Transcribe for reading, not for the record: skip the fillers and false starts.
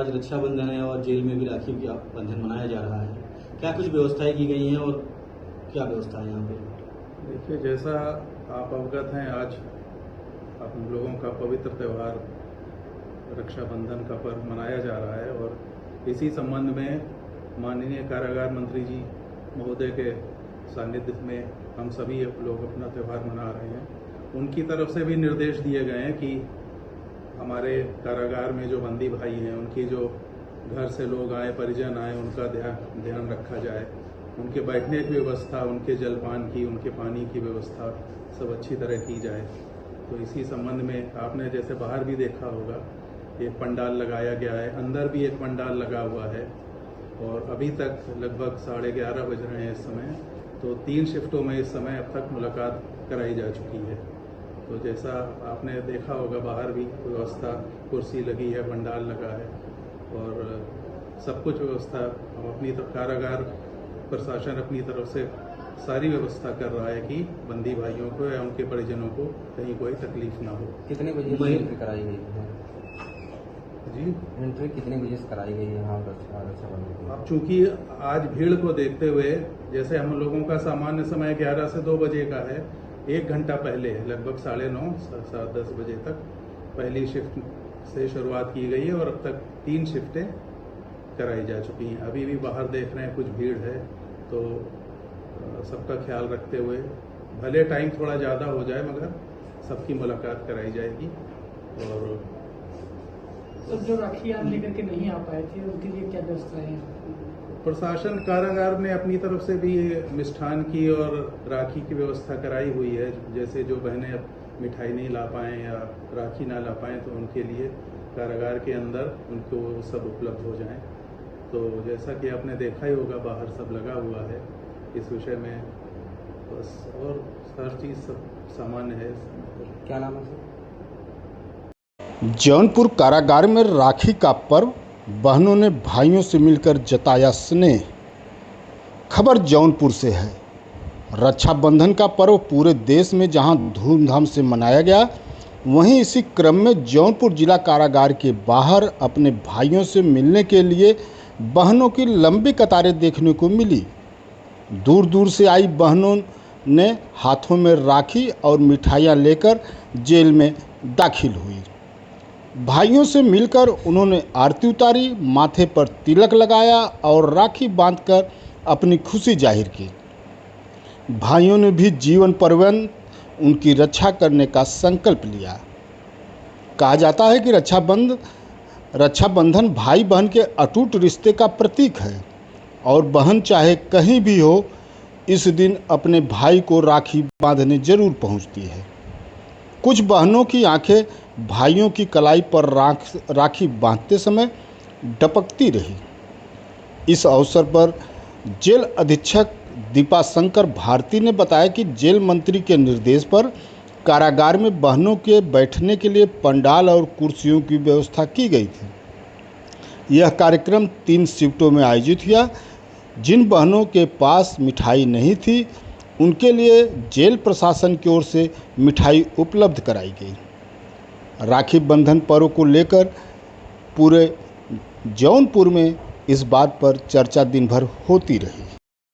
आज रक्षाबंधन है और जेल में भी राखी का बंधन मनाया जा रहा है, क्या कुछ व्यवस्थाएं की गई हैं और क्या व्यवस्था है यहाँ पे? देखिए, जैसा आप अवगत हैं, आज हम लोगों का पवित्र त्यौहार रक्षाबंधन का पर्व मनाया जा रहा है और इसी संबंध में माननीय कारागार मंत्री जी महोदय के सानिध्य में हम सभी लोग अपना त्यौहार मना रहे हैं। उनकी तरफ से भी निर्देश दिए गए हैं कि हमारे कारागार में जो बंदी भाई हैं, उनकी जो घर से लोग आए, परिजन आए, उनका ध्यान रखा जाए। उनके बैठने की व्यवस्था, उनके जलपान की, उनके पानी की व्यवस्था सब अच्छी तरह की जाए। तो इसी संबंध में आपने जैसे बाहर भी देखा होगा, एक पंडाल लगाया गया है, अंदर भी एक पंडाल लगा हुआ है और अभी तक लगभग 11:30 बज रहे हैं इस समय। तो 3 शिफ्टों में इस समय अब तक मुलाकात कराई जा चुकी है। तो जैसा आपने देखा होगा, बाहर भी व्यवस्था, कुर्सी लगी है, पंडाल लगा है और सब कुछ व्यवस्था हम अपनी कारागार प्रशासन अपनी तरफ से सारी व्यवस्था कर रहा है कि बंदी भाइयों को या उनके परिजनों को कहीं कोई तकलीफ ना हो। कितने बजे से एंट्री कराई गई है जी? एंट्री कितने बजे से कराई गई है यहाँ रक्षाबंधन? अब चूंकि आज भीड़ को देखते हुए, जैसे हम लोगों का सामान्य समय 11 से 2 बजे का है, 1 घंटा पहले लगभग 9:30 साढ़े 10 बजे तक पहली शिफ्ट से शुरुआत की गई है और अब तक 3 शिफ्टें कराई जा चुकी हैं। अभी भी बाहर देख रहे हैं कुछ भीड़ है, तो सबका ख्याल रखते हुए भले टाइम थोड़ा ज़्यादा हो जाए मगर सबकी मुलाकात कराई जाएगी। और सब जो राखी आप लेकर के नहीं आ पाए थे, उनके लिए क्या व्यवस्थाएं हैं? प्रशासन कारागार ने अपनी तरफ से भी मिष्ठान की और राखी की व्यवस्था कराई हुई है। जैसे जो बहनें मिठाई नहीं ला पाएँ या राखी ना ला पाएँ, तो उनके लिए कारागार के अंदर उनको सब उपलब्ध हो जाएं। तो जैसा कि आपने देखा ही होगा, बाहर सब लगा हुआ है। इस विषय में बस और हर चीज़ सब सामान्य है। क्या नाम है सर? जौनपुर कारागार में राखी का पर्व, बहनों ने भाइयों से मिलकर जताया स्नेह। खबर जौनपुर से है। रक्षाबंधन का पर्व पूरे देश में जहां धूमधाम से मनाया गया, वहीं इसी क्रम में जौनपुर जिला कारागार के बाहर अपने भाइयों से मिलने के लिए बहनों की लंबी कतारें देखने को मिली। दूर दूर से आई बहनों ने हाथों में राखी और मिठाइयाँ लेकर जेल में दाखिल हुई। भाइयों से मिलकर उन्होंने आरती उतारी, माथे पर तिलक लगाया और राखी बांधकर अपनी खुशी जाहिर की। भाइयों ने भी जीवन पर्यंत उनकी रक्षा करने का संकल्प लिया। कहा जाता है कि रक्षाबंधन भाई बहन के अटूट रिश्ते का प्रतीक है और बहन चाहे कहीं भी हो, इस दिन अपने भाई को राखी बांधने जरूर पहुंचती है। कुछ बहनों की आंखें भाइयों की कलाई पर राखी बांधते समय डपकती रही। इस अवसर पर जेल अधीक्षक दीपाशंकर भारती ने बताया कि जेल मंत्री के निर्देश पर कारागार में बहनों के बैठने के लिए पंडाल और कुर्सियों की व्यवस्था की गई थी। यह कार्यक्रम 3 शिफ्टों में आयोजित हुआ। जिन बहनों के पास मिठाई नहीं थी, उनके लिए जेल प्रशासन की ओर से मिठाई उपलब्ध कराई गई। राखी बंधन पर्व को लेकर पूरे जौनपुर में इस बात पर चर्चा दिन भर होती रही।